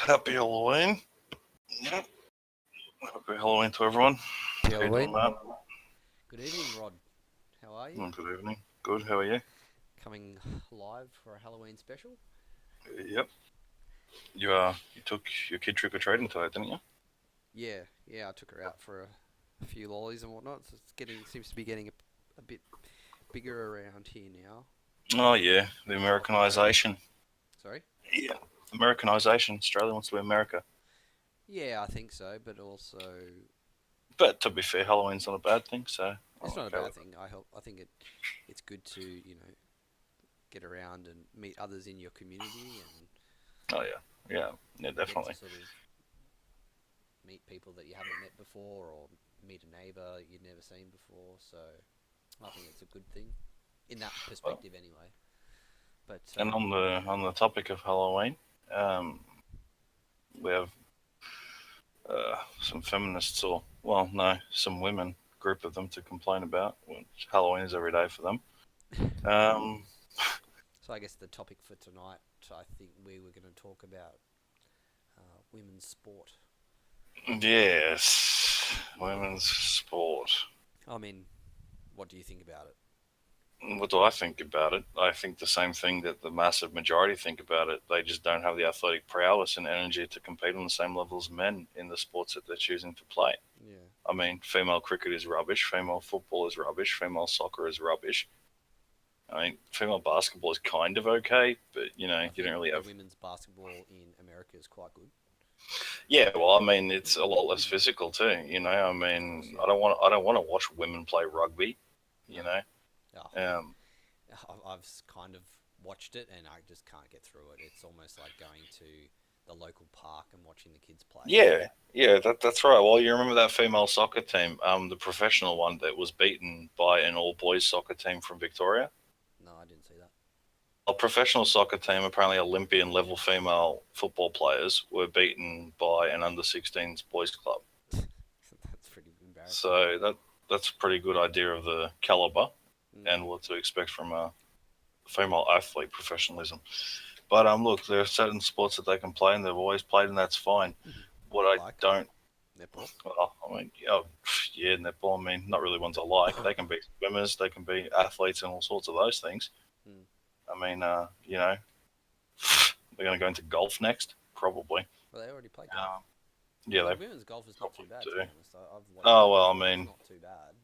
Happy Halloween. Yep. Happy Halloween to everyone. Happy How you doing, Halloween. Matt? Good evening, Rod. How are you? Good evening. Good, how are you? Coming live for a Halloween special? Yep. You took your kid trick-or-treating today, didn't you? Yeah. I took her out for a few lollies and whatnot. So it's getting seems to be getting a bit bigger around here now. Oh, yeah. The Americanization. Sorry? Yeah. Americanization. Australia wants to be America. Yeah, I think so. But also, But to be fair, Halloween's not a bad thing, so I'm it's not a okay bad with it. thing. I think it's good to get around and meet others in your community and Oh, yeah. Yeah. Yeah, get to definitely. sort of meet people that you haven't met before or meet a neighbour you'd never seen before. So I think it's a good thing in that Well, perspective, anyway. But and on the topic of Halloween, um, we have some feminists, or well, no, some women, group of them, to complain about. Which Halloween is every day for them. Um, so I guess the topic for tonight, I think we were going to talk about women's sport. yes, women's sport. I mean, what do you think about it? What do I think about it? I think the same thing that the massive majority think about it. They just don't have the athletic prowess and energy to compete on the same level as men in the sports that they're choosing to play. Yeah, I mean, female cricket is rubbish, female football is rubbish, female soccer is rubbish. I mean, female basketball is kind of okay, but I you don't think really the have. women's basketball in America is quite good. Yeah, well, I mean, it's a lot less physical too. I Of course, mean, yeah. I don't want to watch women play rugby. You No, know, oh, um, I've kind of watched it and I just can't get through it. It's almost like going to the local park and watching the kids play. yeah, yeah, that's right. Well, you remember that female soccer team, the professional one that was beaten by an all boys soccer team from Victoria. No, I didn't see that. A professional soccer team, apparently Olympian level female football players, were beaten by an under 16s boys club. That's pretty embarrassing. So that's a pretty good idea of the caliber and Mm, what to expect from a female athlete professionalism. But look, there are certain sports that they can play and they've always played, and that's fine. What I like don't, netball. well, I mean, yeah, netball. I mean, not really ones I like. They can be swimmers, they can be athletes, and all sorts of those things. Mm. I mean, we're going to go into golf next, probably. Well, they already play golf. Um, yeah, I they mean, women's golf is not too probably bad, to do. be honest. I've watched Oh it well, I before. It's mean, not too bad.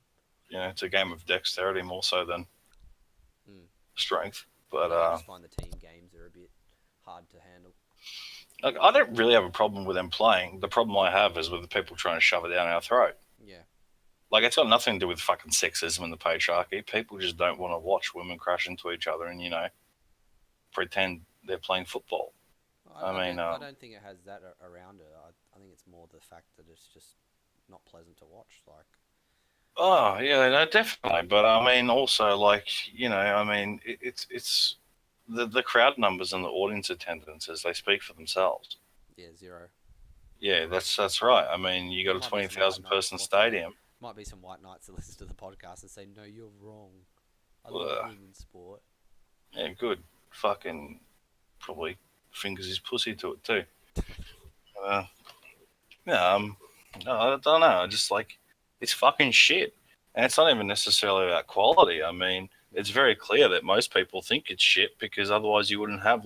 it's a game of dexterity more so than Mm. strength. But I just find the team games are a bit hard to handle. like, I don't really have a problem with them playing. The problem I have is with the people trying to shove it down our throat. Yeah. Like, it's got nothing to do with fucking sexism and the patriarchy. People just don't want to watch women crash into each other and pretend they're playing football. I mean, I don't think it has that around it. I think it's more the fact that it's just not pleasant to watch. Like, oh yeah, no, definitely. But I mean, also, like, I mean, it's the crowd numbers and the audience attendances, they speak for themselves. yeah, zero. Yeah, that's right. I mean, you There got a might be twenty some white thousand knights person watching. stadium. Might be some white knights that listen to the podcast and say, "No, you're wrong. I love Ugh, women's sport." yeah, good. Fucking probably fingers his pussy to it too. Uh, yeah, no, I don't know. I just like it's fucking shit, and it's not even necessarily about quality. I mean, it's Mm. very clear that most people think it's shit because otherwise you wouldn't have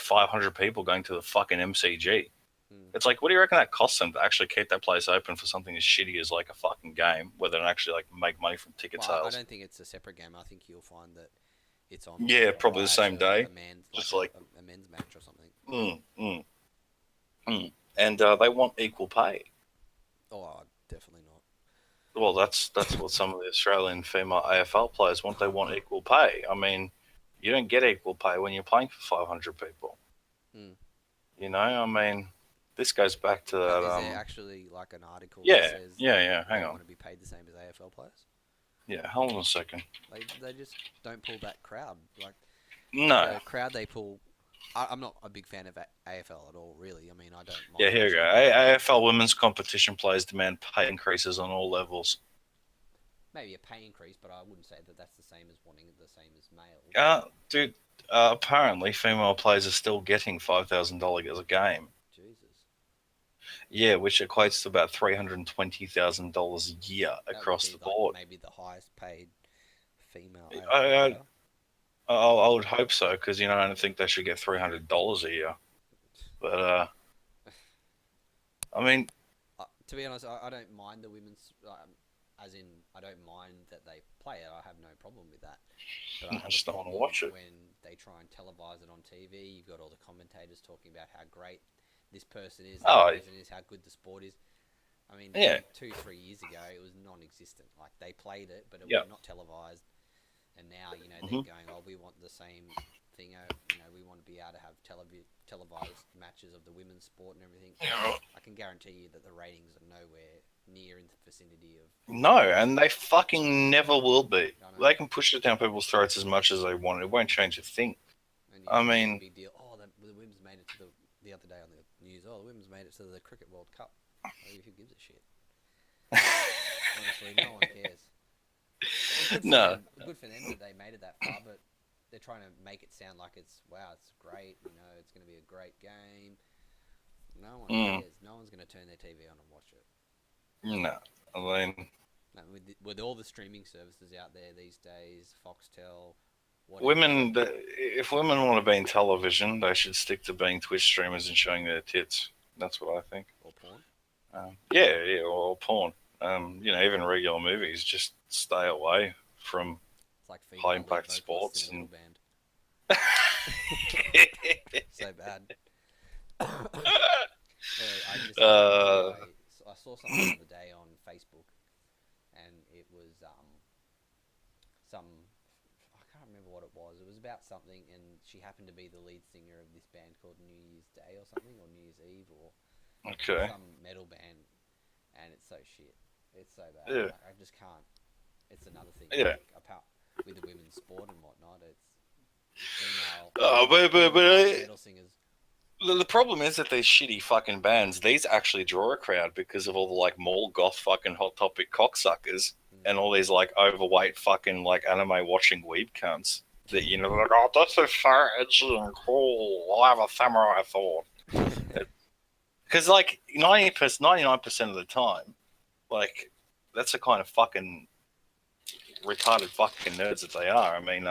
500 people going to the fucking MCG. Mm. It's like, what do you reckon that costs them to actually keep that place open for something as shitty as like a fucking game, where they don't actually like make money from ticket Well, I sales? don't think it's a separate game. I think you'll find that it's on Yeah, probably the prior same to day. a man's Just like, a men's match or something. mm, mm, and they want equal pay. Oh, definitely not. Well, that's what some of the Australian female AFL players want. They want equal pay. I mean, you don't get equal pay when you're playing for 500 people. Mm. I mean, this goes back to that. Is there actually like an article that Yeah, says yeah, yeah. Hang they on. want to be paid the same as AFL players? Yeah, hold on a second. They just don't pull that crowd. Like No. the crowd they pull. I'm not a big fan of AFL at all, really. I mean, I don't Yeah, mind here we go. watching it, but AFL women's competition players demand pay increases on all levels. maybe a pay increase. But I wouldn't say that that's the same as wanting the same as males. Dude, apparently female players are still getting $5,000 a game. Yeah, which equates to about $320,000 a year That would across be the like board. maybe the highest paid female I, AFL I, player. I would hope so because I don't think they should get $300 a year. But I mean, To be honest, I don't mind the women's, as in I don't mind that they play it. I have no problem with that. But I I have a just don't want to problem watch it. when they try and televise it on TV. You've got all the commentators talking about how great this person is, that Oh, person is, how good the sport is. I mean, yeah, 2, 3 years ago, it was non-existent. Like they played it, but it was yeah. not televised. And now, they're Hmm. going, oh, we want the same thing. We want to be able to have televised matches of the women's sport and everything. I can guarantee you that the ratings are nowhere near in the vicinity of No, men's. and they fucking never will be. I know. They can push it down people's throats as much as they want. It won't change a thing. And I make a mean, big deal. Oh, the women's made it to the other day on the news. Oh, the women's made it to the Cricket World Cup. Oh, who gives a shit? Honestly, no one cares. Well, good for no, them. Good for them that they made it that far, but they're trying to make it sound like it's wow, it's great. It's going to be a great game. No one mm, cares. No one's going to turn their TV on and watch it. no. I mean, No, with all the streaming services out there these days, Foxtel, whatever, if women want to be in television, they should stick to being Twitch streamers and showing their tits. That's what I think. or porn. Yeah, yeah, or porn. Even regular movies, just stay away from It's like high female lead impact vocalists in sports a metal and. band. So bad. I just uh, I saw something the other day on Facebook, and it was some I can't remember what it was. It was about something, and she happened to be the lead singer of this band called New Year's Day or something, or New Year's Eve, or okay. some metal band, and it's so shit. It's so bad. Yeah, Like I just can't. It's another thing. yeah. Like apart with the women's sport and whatnot, it's female Uh, but, but, but female uh, metal singers. the problem is that these shitty fucking bands, these actually draw a crowd because of all the like mall goth fucking hot topic cocksuckers Mm. and all these like overweight fucking like anime watching weeb cunts that like, oh, this is so edgy and cool. I have a samurai sword. Because like 99% of the time, like that's the kind of fucking retarded fucking nerds that they are. I mean,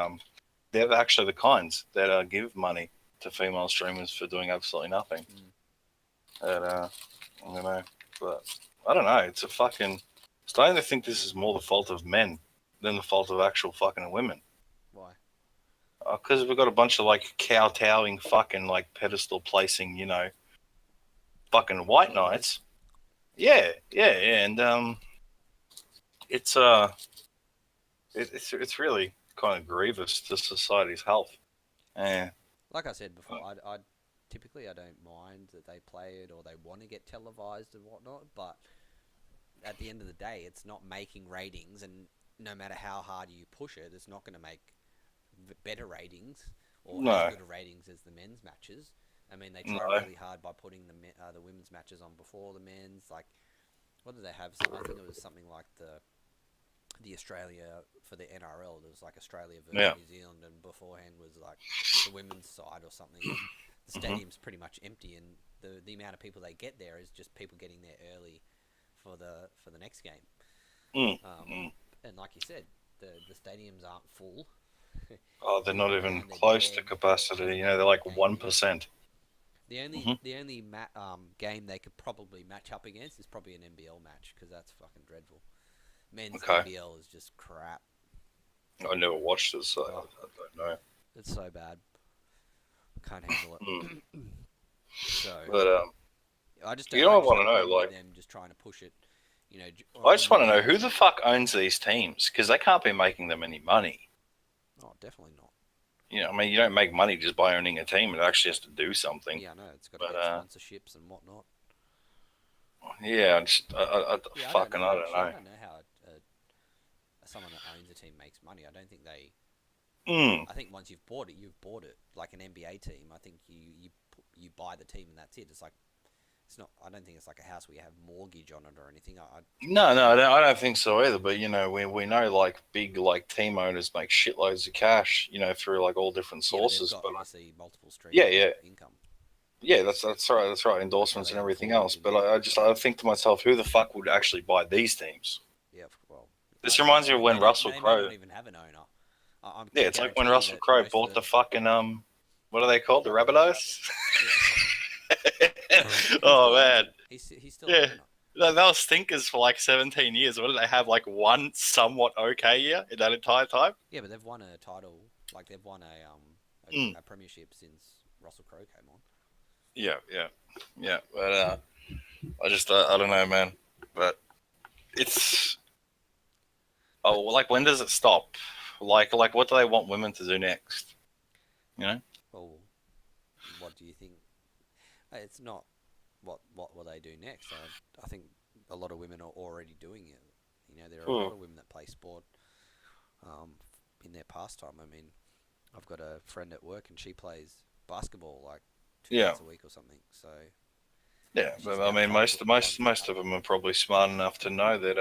they're actually the kinds that give money to female streamers for doing absolutely nothing. Mm. And I don't know, but I don't know. It's a fucking. Starting to think this is more the fault of men than the fault of actual fucking women. Why? Because we've got a bunch of like kowtowing fucking like pedestal placing, fucking white Followers. knights. Yeah, yeah, yeah, and it's it's really kind of grievous to society's health. Yeah. Like I said before, I typically I don't mind that they play it or they want to get televised and whatnot, but at the end of the day, it's not making ratings, and no matter how hard you push it, it's not going to make better ratings or as No, good a ratings as the men's matches. I mean, they try no. really hard by putting the women's matches on before the men's. Like, what did they have? I think it was something like the Australia for the NRL. There was like Australia versus Yeah. New Zealand, and beforehand was like the women's side or something. And the Hmm. stadium's pretty much empty, and the amount of people they get there is just people getting there early for the next game. Mm. Um, Mm. and like you said, the stadiums aren't full. Oh, they're You look not even around, they're close to dead. capacity. There's no They're like game one near. percent. The only Mm-hmm. the only game they could probably match up against is probably an NBL match because that's fucking dreadful. Men's Okay. NBL is just crap. I never watched it, so Oh, I don't know. it's so bad. Can't handle Mm. it. So But I just you don't, I don't just want to don't know, agree with like, them just trying to push it. I just want to know More. who the fuck owns these teams because they can't be making them any money. Oh, definitely not. I mean, you don't make money just by owning a team. It actually has to do something. Yeah, I know it's got to But get sponsorships and whatnot. yeah, I Yeah, I don't fucking, know. I don't Actually, I know. don't know how someone that owns a team makes money. I don't think they. Mm. I think once you've bought it, you've bought it. Like an NBA team, I think you buy the team and that's it. It's like it's not. I don't think it's like a house where you have mortgage on it or anything. No, no, I don't think so either. But we know like big like team owners make shitloads of cash, through like all different Yeah, but they've sources. got But obviously multiple streams yeah, of yeah, income. Yeah, that's right. That's right. That's how Endorsements they and can everything afford else. to But get I think to myself, who the fuck would actually buy these teams? yeah. Well, This reminds me of when Russell they may Crowe. not even have an owner. Yeah, I it's like when guarantee you Russell that Crowe most of bought the the fucking what are they the called? The Rabbitohs, Rabbitohs? yeah, he Oh still owns man, it. He's still an yeah. owner. They were stinkers for like 17 years. What did they have? Like one somewhat okay year in that entire time? Yeah, but they've won a title. Like they've won Mm. a premiership since Russell Crowe came on. Yeah, yeah, yeah. But I don't know, man. But it's But like when does it stop? Like what do they want women to do next? You know? well, what do you think? It's not what will they do next. I think a lot of women are already doing it. You know, there are a Hmm. lot of women that play sport um, in their pastime. I mean, I've got a friend at work and she plays basketball like two Yeah, nights a week or something. So yeah. she's But I about mean, five foot five. most of them are probably smart enough to know that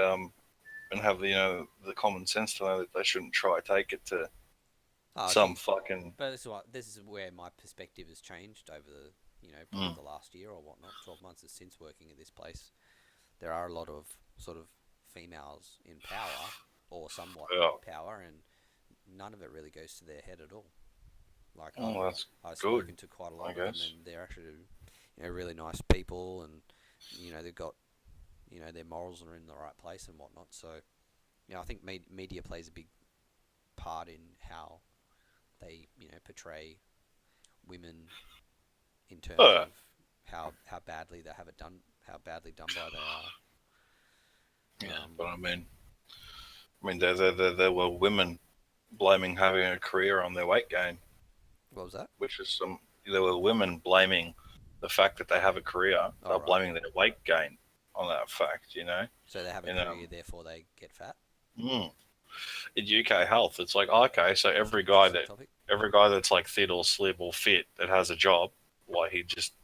and have the common sense to know that they shouldn't try to take it to Oh, some she. fucking. But this is where my perspective has changed over the probably Mm, the last year or whatnot. 12 months since working at this place. There are a lot of sort of females in power or somewhat yeah. power, and none of it really goes to their head at all. Like Oh, that's I've good, spoken to quite a lot I of them, guess. and they're actually really nice people, and they've got their morals are in the right place and whatnot. So I think media plays a big part in how they portray women in terms Uh, of how badly they have it done, how badly done by they are. yeah, Um, but I mean, there were women blaming having a career on their weight gain, what was that? which is some. There were women blaming the fact that they have a career. All They're right. blaming their weight gain on that fact, you know. So they have a And career, therefore they get fat. mm, in UK health, it's like okay, so Interesting topic. every guy that's like thin or slim or fit that has a job, why he just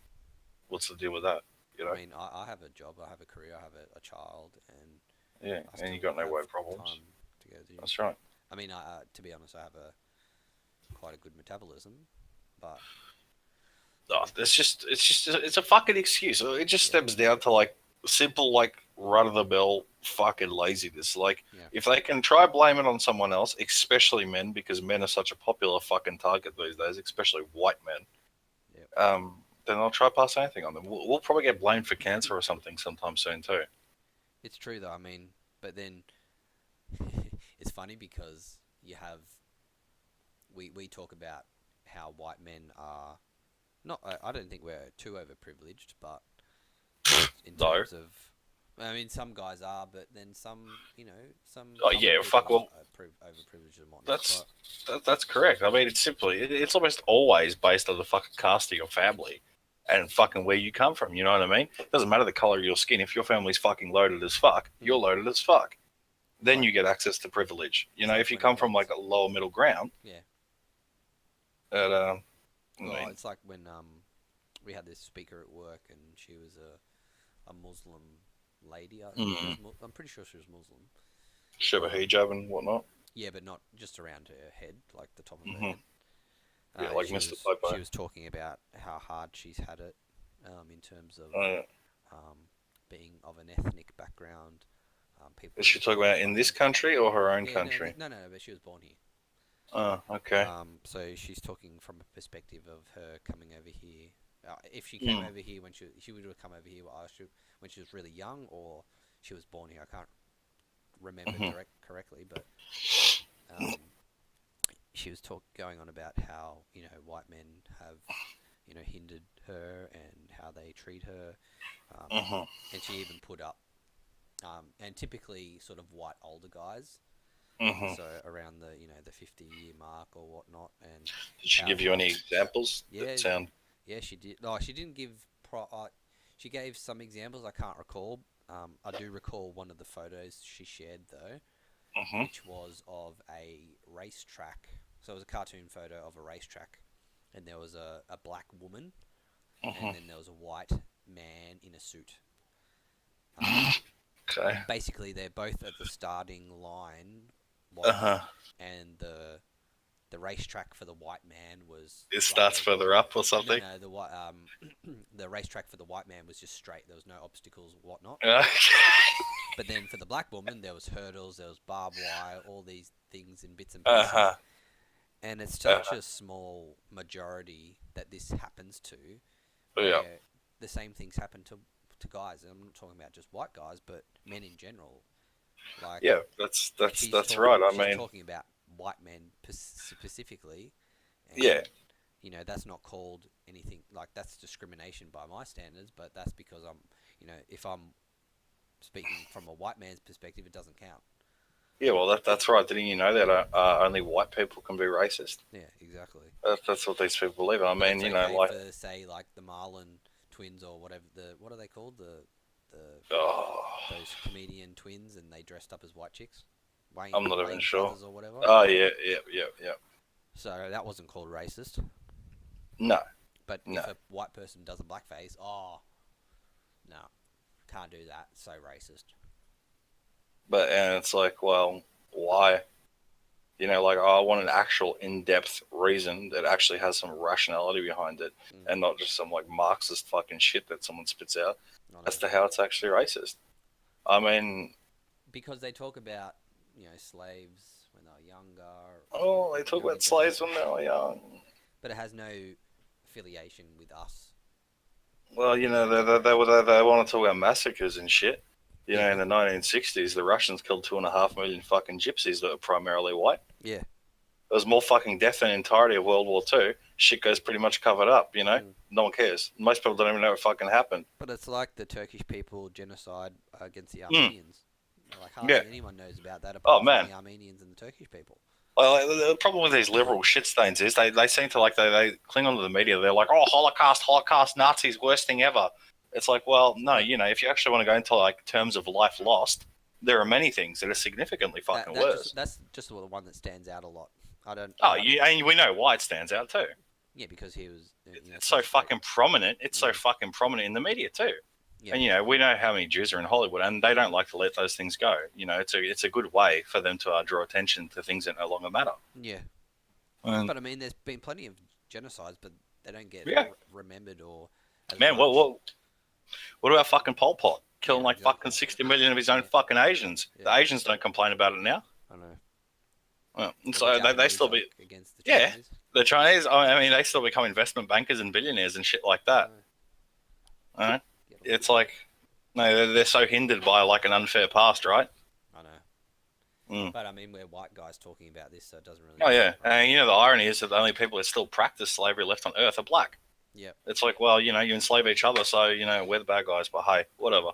what's the deal with that, you I know? mean, I have a job, I have a career, I have a child, and Yeah, I and you still got no have weight time problems. to go to the gym. That's right. I mean, to be honest, I have a quite a good metabolism, but Oh, it's a fucking excuse. It just yeah, stems down to like simple like run of the mill fucking laziness. Like yeah, if they can try blame it on someone else, especially men, because men are such a popular fucking target these days, especially white men. yeah. Then they'll try pass anything on them. We'll probably get blamed for cancer or something sometime soon too. It's true though. I mean, but then it's funny because you have we talk about how white men are not. I don't think we're too overprivileged, but in No. terms of, I mean, some guys are, but then some, some Oh common yeah, fuck. people Well, are overprivileged and whatnot. that's But that's correct. I mean, it's almost always based on the fucking caste of your family and fucking where you come from. You know what I mean? It doesn't matter the color of your skin. If your family's fucking loaded as fuck, you're mm, loaded as fuck. it's Then like you get access to privilege. You it's know, like if you when come from like a lower middle ground, yeah. that I Well, mean, it's like when we had this speaker at work, and she was a Muslim lady. I think she mm, was. I'm pretty sure she was Muslim. shove a Um, hijab and whatnot. yeah, but not just around her head, like the top of her Hmm. head. Yeah, And like Mr. she Popo. was talking about how hard she's had it, in terms of Uh, um, being of an ethnic background. People is she used to talking make about in fun this of. country or her own Yeah, country? no, but she was born here. Okay. So she's talking from a perspective of her coming over here. If she came Mm, over here when she would have come over here when she was really young, or she was born here. I can't remember hmm correctly, but um, she was going on about how white men have hindered her and how they treat her, um, hmm and she even put up and typically sort of white older guys, hmm so around the the 50-year mark or whatnot, and Did she give you how any examples yeah that sound? yeah she did. Oh, she didn't give she gave some examples. I can't recall. I do recall one of the photos she shared though, Hmm which was of a racetrack. So it was a cartoon photo of a racetrack, and there was a black woman, and hmm then there was a white man in a suit. Um, Okay. and basically, they're both at the starting line, Uh while huh. and the the racetrack for the white man was It like starts further up or something. no, the white the racetrack for the white man was just straight. There was no obstacles or whatnot. Uh, But then for the black woman, there was hurdles, there was barbed wire, all these things in bits and uh-huh. pieces. And it's such Uh-huh. a small majority that this happens to, Yeah. where the same things happen to guys. And I'm not talking about just white guys, but men in general. Like Yeah, that's right. I she's mean, talking about white men specifically, yeah, and that's not called anything like that's discrimination by my standards. But that's because if I'm speaking from a white man's perspective, it doesn't count. yeah. Well, that's right. Didn't you know that only white people can be racist? Yeah, exactly. That's what these people believe. I But mean, it's okay for say like the Marlon twins or whatever what are they called the oh, those comedian twins and they dressed up as white chicks, I'm not even Wayne sure. brothers or whatever. Oh yeah, yeah, yeah, yeah. So that wasn't called racist. No, But no. if a white person does a blackface, oh no, can't do that. So racist. But and it's like, well, why? Like I want an actual in-depth reason that actually has some rationality behind it, and not just some like Marxist fucking shit that someone spits out as to how it's actually racist. I mean, because they talk about slaves when they were younger. oh, they talk about slaves when they were young. But it has no affiliation with us. Well, they want to talk about massacres and shit. In the 1960s, the Russians killed 2.5 million fucking gypsies that were primarily white. Yeah. There was more fucking death in the entirety of World War II. Shit goes pretty much covered up, No one cares. Most people don't even know what fucking happened. But it's like the Turkish people genocide against the Armenians. Like hardly anyone knows about that apart from the Armenians and the Turkish people. Well, the problem with these liberal shitstains is they seem to they cling onto the media. They're like, oh, Holocaust, Nazis, worst thing ever. It's like, well, no, if you actually want to go into like terms of life lost, there are many things that are significantly fucking worse. That's just the one that stands out a lot. I don't. And we know why it stands out too. Yeah, because he was. It's so fucking prominent. It's so fucking prominent in the media too. Yeah. And we know how many Jews are in Hollywood, and they don't like to let those things go. It's a good way for them to draw attention to things that no longer matter. Yeah. But I mean, there's been plenty of genocides, but they don't get remembered or. Man, what about fucking Pol Pot killing fucking 60 million of his own fucking Asians? Yeah. The Asians don't complain about it now. I know. Well, so they still be against the Chinese. The Chinese. I mean, they still become investment bankers and billionaires and shit like that. It's like, no, they're so hindered by like an unfair past, right? I know. But I mean, we're white guys talking about this, so it doesn't really. Oh yeah, and the irony is that the only people that still practice slavery left on Earth are black. Yeah. It's like, well, you enslave each other, so we're the bad guys. But hey, whatever.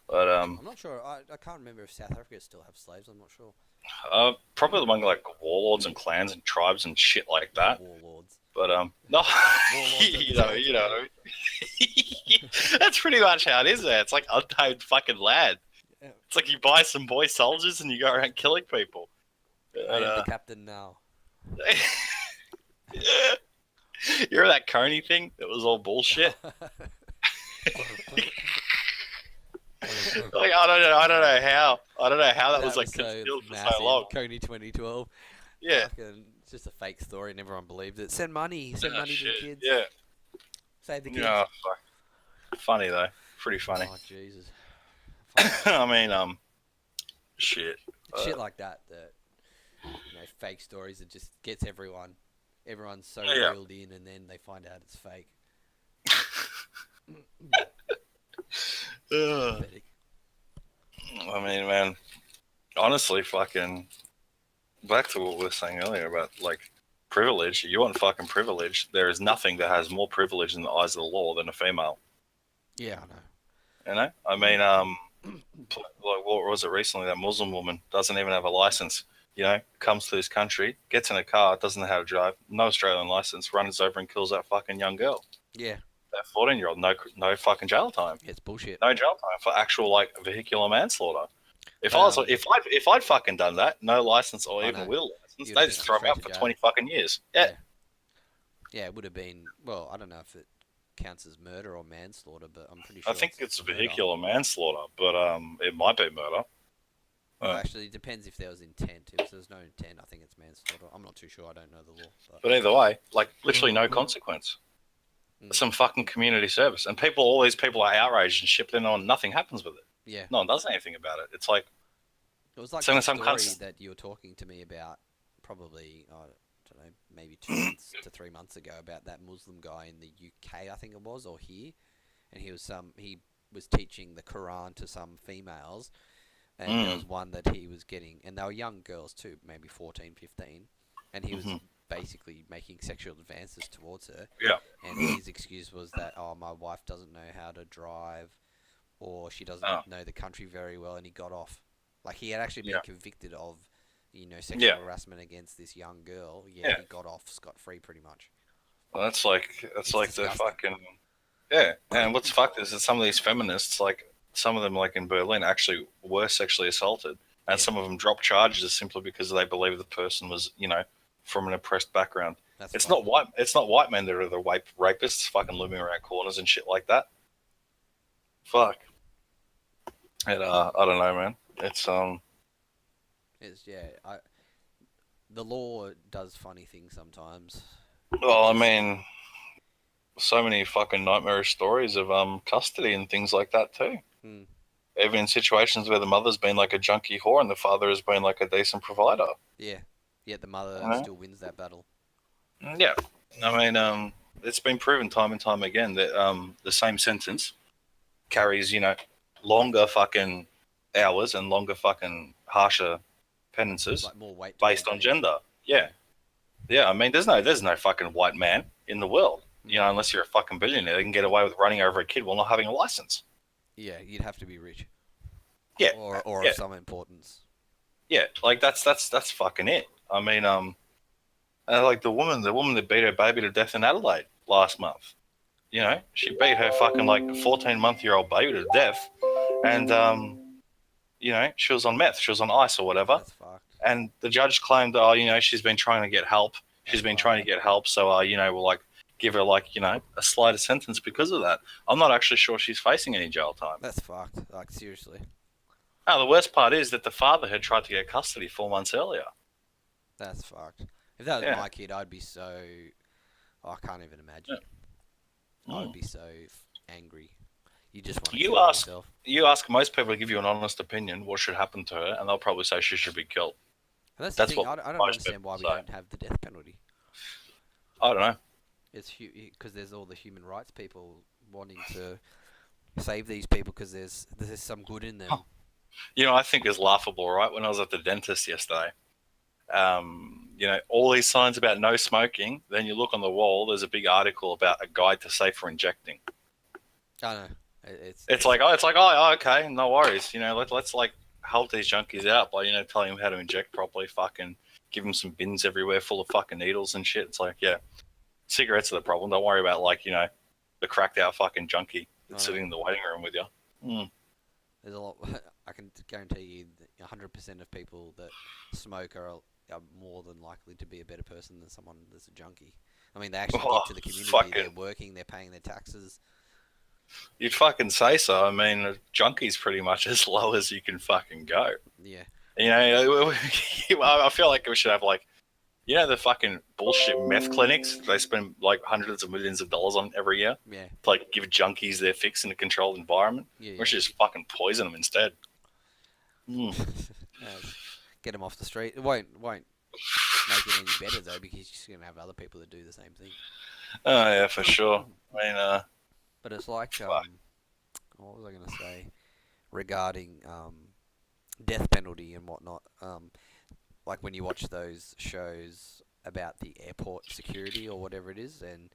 But I'm not sure. I can't remember if South Africa still have slaves. I'm not sure. Probably among like warlords and clans and tribes and shit like that. Warlords. But no, that's pretty much how it is there. It's like untamed fucking lad. Yeah. It's like you buy some boy soldiers and you go around killing people. I am the captain now. You remember that Coney thing? That was all bullshit. Like I don't know how that was like concealed for so long. Coney 2012. Yeah. It's just a fake story and everyone believed it. Send money to the kids. Yeah. Save the kids. Yeah. Funny though. Pretty funny. Oh Jesus. I mean, shit. Shit like that fake stories that just gets everyone's so reeled in and then they find out it's fake. I mean, man, honestly, fucking back to what we were saying earlier about like privilege. You want fucking privilege? There is nothing that has more privilege in the eyes of the law than a female. Yeah, I know. I mean, like what was it recently? That Muslim woman doesn't even have a license. Comes to this country, gets in a car, doesn't know how to drive, no Australian license, runs over and kills that fucking young girl. Yeah. That 14-year-old, no fucking jail time. It's bullshit. No jail time for actual like vehicular manslaughter. If I'd fucking done that, no license or even with a license, they just throw me up for 20 fucking years. Yeah. Yeah, it would have been. Well, I don't know if it counts as murder or manslaughter, but I'm pretty sure. I think it's vehicular manslaughter, but it might be murder. Well, Uh, actually, it depends if there was intent. If there's no intent, I think it's manslaughter. I'm not too sure. I don't know the law, but but either way, like literally no consequence. mm, Some fucking community service, and people, all these people are outraged and shit. Then on, nothing happens with it. yeah, No one does anything about it. It's like it was like some that some story cunts. that you were talking to me about. Probably, I don't know, maybe 2 months to 3 months ago about that Muslim guy in the UK, I think it was, or here, and he was teaching the Quran to some females, and there Mm, was one that he was getting, and they were young girls too, maybe 14, 15, and he was hmm basically making sexual advances towards her, Yeah, and his excuse was that, oh, my wife doesn't know how to drive, or she doesn't oh, know the country very well, and he got off. Like, he had actually been yeah, convicted of, yeah, sexual harassment against this young girl, yet yeah. he got off scot-free pretty much. Well, that's It's like the disgusting. fucking yeah. And what's fucked is that some of these feminists, like some of them, like in Berlin, actually were sexually assaulted, and Yeah, some of them dropped charges simply because they believe the person was, from an oppressed background. that's It's fucked. not white. It's not white men that are the rapists, fucking looming around corners and shit like that. Fuck. I don't know, man. It's It's, yeah, the law does funny things sometimes. It Well, I just, mean, so many fucking nightmarish stories of custody and things like that too. mm, Even in situations where the mother's been like a junkie whore and the father has been like a decent provider. yeah, yet the mother You know? still wins that battle. Yeah. I mean, it's been proven time and time again that the same sentence carries, longer fucking hours and longer fucking harsher penances Like, more weight based towards on it. gender. Yeah. Yeah. Yeah, I mean, there's no fucking white man in the world, Mm. unless you're a fucking billionaire, that can get away with running over a kid while not having a license. Yeah, you'd have to be rich Yeah, or of yeah, some importance. yeah. Like that's fucking it. I mean, like the woman that beat her baby to death in Adelaide last month. She beat her fucking like 14-month-old baby to death, and she was on meth, she was on ice or whatever, That's fucked. and the judge claimed, oh, she's been trying to get help. She's That's been fucked. trying to get help, so we'll like give her like a slighter sentence because of that. I'm not actually sure she's facing any jail time. That's fucked. Like, seriously. Now, the worst part is that the father had tried to get custody 4 months earlier. That's fucked. If that was Yeah. my kid, I'd be so. Oh, I can't even Yeah. imagine. I would Mm. be so angry. You just want to You kill her ask yourself. you ask most people to give you an honest opinion what should happen to her, and they'll probably say she should be killed. And that's the That's thing. what I don't most understand people why we say. don't have the death penalty. I don't know. It's because there's all the human rights people wanting to save these people because there's some good in them. I think it's laughable, right? When I was at the dentist yesterday, all these signs about no smoking. Then you look on the wall. There's a big article about a guide to safer injecting. I don't know. It's It's like, oh, okay, no worries. Let's like help these junkies out by telling them how to inject properly. Fucking give them some bins everywhere full of fucking needles and shit. It's like, yeah, cigarettes are the problem. Don't worry about the cracked out fucking junkie I that's know. sitting in the waiting room with you. Mm. There's a lot. I can guarantee you, 100% of people that smoke are more than likely to be a better person than someone that's a junkie. I mean, they actually Oh, give to the community. fucking, They're working. They're paying their taxes. you'd fucking say so. I mean, a junkie's pretty much as low as you can fucking go. Yeah. I feel like we should have like, the fucking bullshit meth clinics they spend like hundreds of millions of dollars on every year Yeah. to like give junkies their fix in a controlled environment. Yeah. We Yeah. should just fucking poison them instead. Mm. Get them off the street. It won't make it any better though, because you're just gonna have other people that do the same thing. Oh yeah, for sure. I mean, But it's like fuck. what was I gonna say regarding death penalty and whatnot? Like when you watch those shows about the airport security or whatever it is, and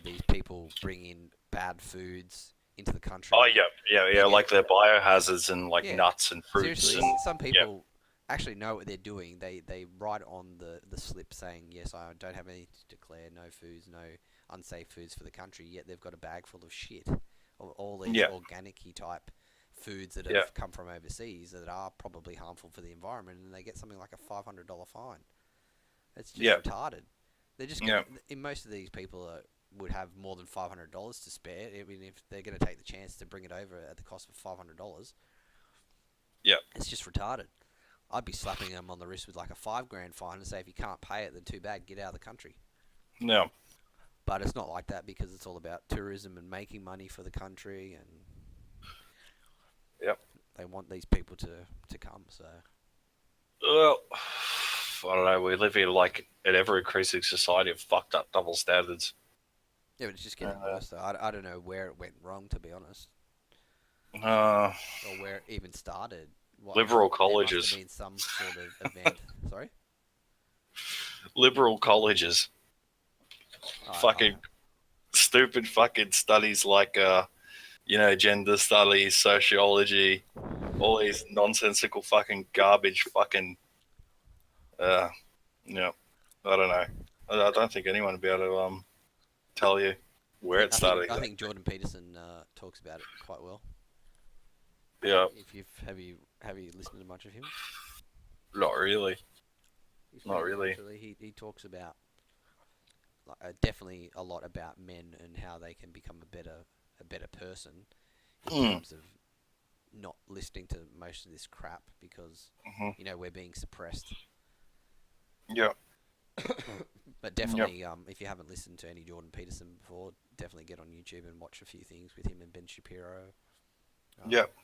these people bring in bad foods into the Oh country. yeah, yeah, They yeah. get Like the biohazards and like Yeah, nuts and fruits seriously. and Some yeah, people actually know what they're doing. They write on the slip saying, yes, I don't have anything to declare, no foods, no unsafe foods for the country. Yet they've got a bag full of shit, of all these yeah, organic-y type foods that yeah, have come from overseas that are probably harmful for the environment, and they get something like a $500 fine. It's just yeah, retarded. They're just yeah, gonna, in most of these people would have more than $500 to spare. I mean, if they're going to take the chance to bring it over at the cost of $500, yeah. it's just retarded. I'd be slapping them on the wrist with like a 5 grand fine and say, if you can't pay it, then too bad, get out of the country. Yeah. But it's not like that because it's all about tourism and making money for the country, and Yep. they want these people to come. So Well, I don't know. We live in like an ever increasing society of fucked up double standards. yeah, but it's just getting Uh, worse. Though I don't know where it went wrong, to be honest, uh, or where it even started. What liberal there must have colleges. been some sort of event. Sorry. Liberal colleges. I Fucking stupid fucking studies like gender studies, sociology, all these nonsensical fucking garbage fucking uh yeah. I don't know. I don't think anyone would be able to tell you where it I started think I think exactly. Jordan Peterson talks about it quite well. Yeah, If you've have you listened to much of him? not really. He's Not famous really. actually. He talks about like, definitely a lot about men and how they can become a better person in Mm. terms of not listening to most of this crap because Hmm. we're being suppressed. Yeah. But Yep. definitely, if you haven't listened to any Jordan Peterson before, definitely get on YouTube and watch a few things with him and Ben Shapiro. Um, Yep.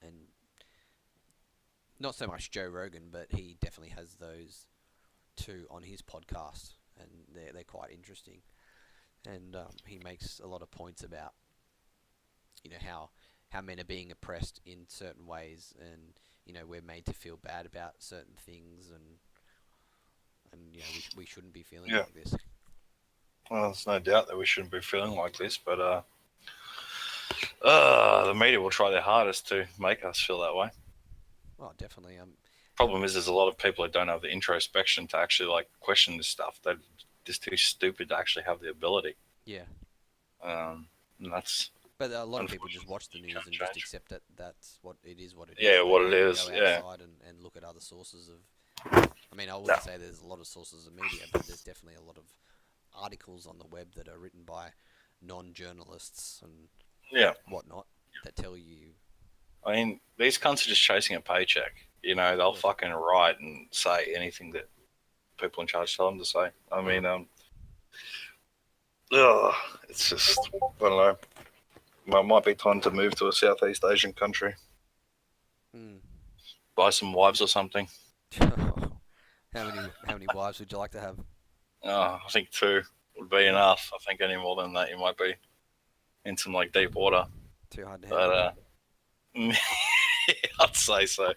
and not so much Joe Rogan, but he definitely has those two on his podcast, and they're quite interesting. And he makes a lot of points about how men are being oppressed in certain ways, and we're made to feel bad about certain things, and we shouldn't be feeling Yeah. like this. Well, there's no doubt that we shouldn't be feeling like this, but the media will try their hardest to make us feel that way. Oh, definitely. Problem is, there's a lot of people that don't have the introspection to actually like question this stuff. They're just too stupid to actually have the ability. Yeah, And that's but a lot of people just unfortunately watch the something you news can't and just change. accept that that's what it is. What it is. Yeah, what it They don't is. go Yeah. outside and look at other sources of. I mean, I No. wouldn't say there's a lot of sources of media, but there's definitely a lot of articles on the web that are written by non-journalists and Yeah. whatnot that tell you. I mean, these cunts are just chasing a paycheck. They'll Yeah. fucking write and say anything that people in charge tell them to say. I mean, ugh, it's just, I don't know. It might be time to move to a Southeast Asian country, Hmm. buy some wives or something. How many wives would you like to have? I think two would be enough. I think any more than that, you might be in some like deep water. Too hard to But handle. I'd say so. Would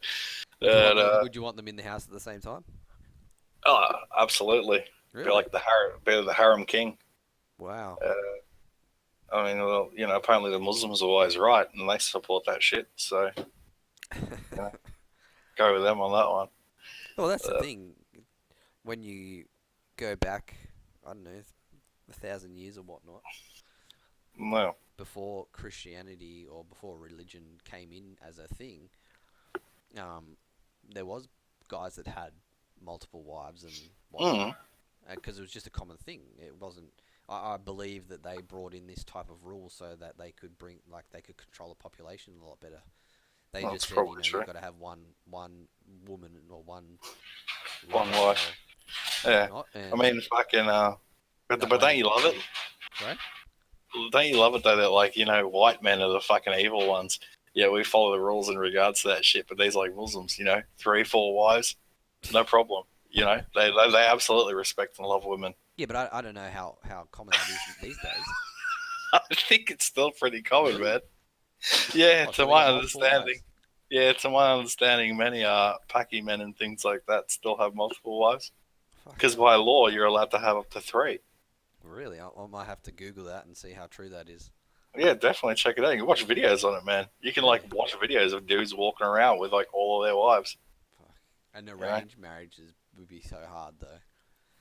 you want But, Would you want them in the house at the same time? oh, absolutely. Be Really? like the harem king. Wow. I mean, well, apparently the Muslims are always right, and they support that shit. So go with them on that one. Well, that's the Uh, thing. When you go back, I don't know, 1,000 years or whatnot, no. before Christianity or before religion came in as a thing, um, there was guys that had multiple wives and whatnot, Mm, because it was just a common thing. It wasn't. I believe that they brought in this type of rule so that they could control the population a lot better. They that's just said, probably true. you've got to have one woman or one One lover wife. or Yeah. whatnot, I and mean, fucking. But that don't way. you love it? Sorry. Don't you love it though that like white men are the fucking evil ones? Yeah, we follow the rules in regards to that shit, but these like Muslims, 3, 4 wives, no problem. They absolutely respect and love women. Yeah, but I don't know how common that is these days. I think it's still pretty common, Really? man. Yeah, Oh, so to they my got multiple understanding. wives. Yeah, to my understanding, many Paki men and things like that still have multiple wives. Fucking Because hell. by law, you're allowed to have up to 3. Really? I might have to Google that and see how true that is. Yeah, definitely check it out. You can watch videos on it, man. You can Really? like watch videos of dudes walking around with like all of their wives. Fuck. And You know? arranged marriages would be so hard though.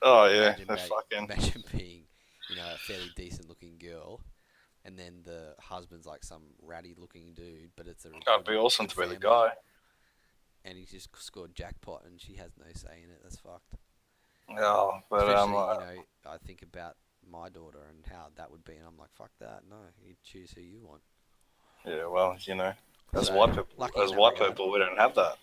Oh yeah, Imagine, they're fucking. imagine being, a fairly decent looking girl, and then the husband's like some ratty looking dude, but it's a It'd be awesome good to be the family, guy. and he's just scored jackpot, and she has no say in it. That's fucked. Oh, but Especially, I think about my daughter and how that would be, and I'm like, fuck that. No, you choose who you want. yeah, well, as So white people, lucky in as that white regard. people, we don't have that.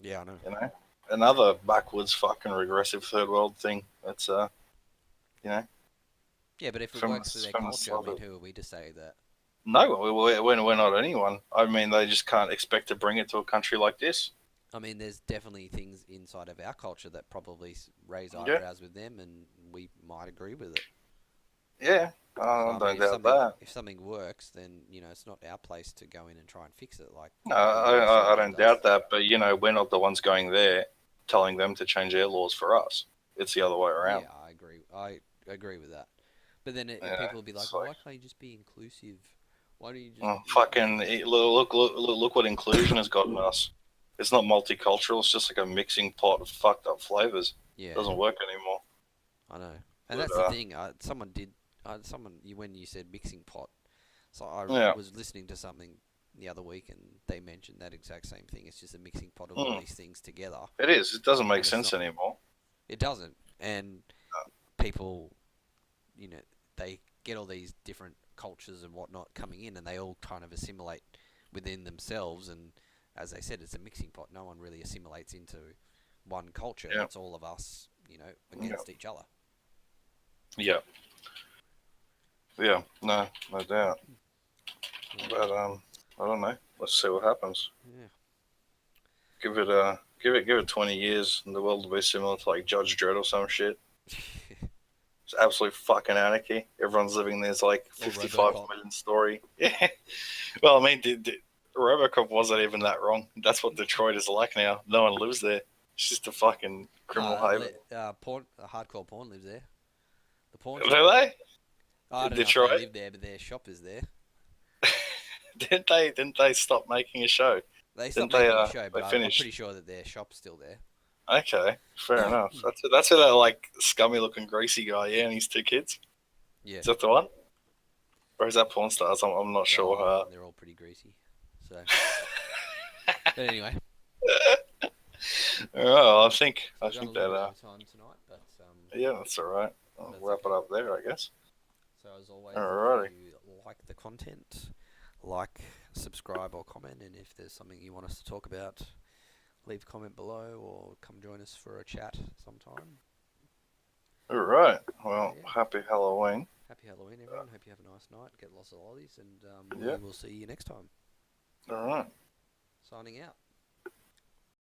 Yeah, I know. You know, another backwards, fucking regressive third world thing. That's you know, Yeah, but if it works for feminists, their feminists culture, I love mean, it. who are we to say that? No, we're not anyone. I mean, they just can't expect to bring it to a country like this. I mean, there's definitely things inside of our culture that probably raise Yeah, eyebrows with them, and we might agree with it. yeah, So I I mean, don't doubt that. if something works, then it's not our place to go in and try and fix it like No, the US or I whatever don't does. doubt that. But we're not the ones going there telling them to change their laws for us. It's the other way around. Yeah, I agree. I agree with that. But then Yeah, people will be like, it's well, like why can't you just be inclusive? Why don't you just oh, fucking look what inclusion has gotten us. It's not multicultural. It's just like a mixing pot of fucked up flavors. Yeah, Doesn't work anymore. I know. And But that's the thing. When you said mixing pot, so I yeah, was listening to something the other week, and they mentioned that exact same thing. It's just a mixing pot of all mm, these things together, it is. It doesn't make and it's sense not. anymore. It doesn't. And people, you know, they get all these different cultures and whatnot coming in, and they all kind of assimilate within themselves. And as they said, it's a mixing pot. No one really assimilates into one culture. Yeah, It's all of us, yeah, against each other. yeah, yeah. No, no doubt. Yeah. But I don't know. Let's see what happens. Yeah. Give it 20 years, and the world will be similar to like Judge Dredd or some shit. It's absolute fucking anarchy. Everyone's living this like Or 55 RoboCop. million story. Yeah. Well, I mean, RoboCop wasn't even that wrong. That's what Detroit is like now. No one lives there. It's just a fucking criminal haven. Hardcore porn lives there. The pawn Do shop. they? I In don't know if they Detroit? live there, but their shop is there. Didn't they stop making a show? They Didn't stopped they? making a show, but They I'm finished. pretty sure that their shop's still there. Okay, fair enough. That's who that like scummy looking greasy guy. Yeah, and his two kids. Yeah. Is that the one? Or is that porn stars? I'm not sure. They're all pretty greasy. So, but anyway, Oh, so I we've gone a think little that bit over time tonight, yeah, that's all right. I'll that's wrap it okay. up there, I guess. So as always, Alrighty. if you like the content, like, subscribe, or comment, and if there's something you want us to talk about, leave a comment below or come join us for a chat sometime. All right. Well, So yeah, happy Halloween. happy Halloween, everyone. Hope you have a nice night. Get lots of lollies, and we Yeah. will see you next time. All right. Signing out.